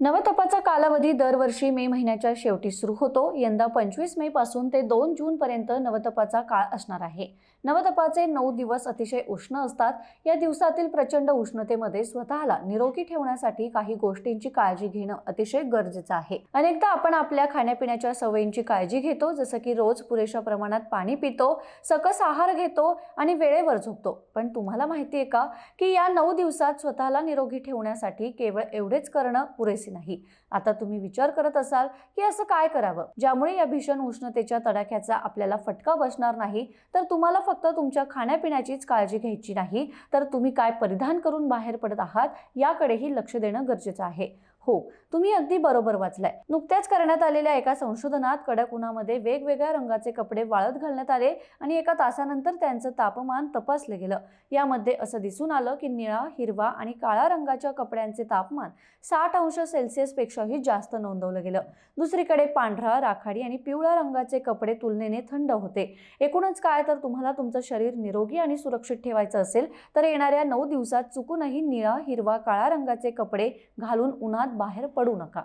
नवतपाचा कालावधी दरवर्षी मे महिन्याच्या शेवटी सुरू होतो। यंदा 25 मे पासून ते 2 जून पर्यंत नवतपाचा काळ असणार आहे। नवतपाचे 9 दिवस अतिशय उष्ण असतात। या दिवसातील प्रचंड उष्णतेमध्ये स्वतःला निरोगी ठेवण्यासाठी काही गोष्टींची काळजी घेणं अतिशय गरजेचं आहे। अनेकदा आपण आपल्या खाण्यापिण्याच्या सवयींची काळजी घेतो, जसं की रोज पुरेशा प्रमाणात पाणी पितो, सकस आहार घेतो आणि वेळेवर झोपतो। पण तुम्हाला माहिती आहे का की या 9 दिवसात स्वतःला निरोगी ठेवण्यासाठी केवळ एवढेच करणं पुरेसे नाही। आता तुम्ही विचार करत असाल की असं काय करावं ज्यामुळे या भीषण उष्णतेच्या तडाख्याचा आपल्याला फटका बसणार नाही। तर तुम्हाला फक्त तुमच्या खाण्यापिण्याचीच काळजी घ्यायची नाही, तर तुम्ही काय परिधान करून बाहेर पडत आहात याकडेही लक्ष देणं गरजेचं आहे। हो, तुम्ही अगदी बरोबर वाचलंय। नुकत्याच करण्यात आलेल्या एका संशोधनात कडक उन्हामध्ये वेगवेगळ्या रंगाचे कपडे वाळत घालण्यात आले आणि एका तासानंतर त्यांचं तापमान तपासले गेलं। यामध्ये असं दिसून आलं की निळा, हिरवा आणि काळा रंगाच्या कपड्यांचे तापमान 60° पेक्षाही जास्त नोंदवलं गेलं। दुसरीकडे पांढरा, राखाडी आणि पिवळ्या रंगाचे कपडे तुलनेने थंड होते। एकूणच काय, तर तुम्हाला तुमचं शरीर निरोगी आणि सुरक्षित ठेवायचं असेल तर येणाऱ्या 9 दिवसात चुकूनही निळा, हिरवा, काळा रंगाचे कपडे घालून उन्हात बाहेर पडू नका।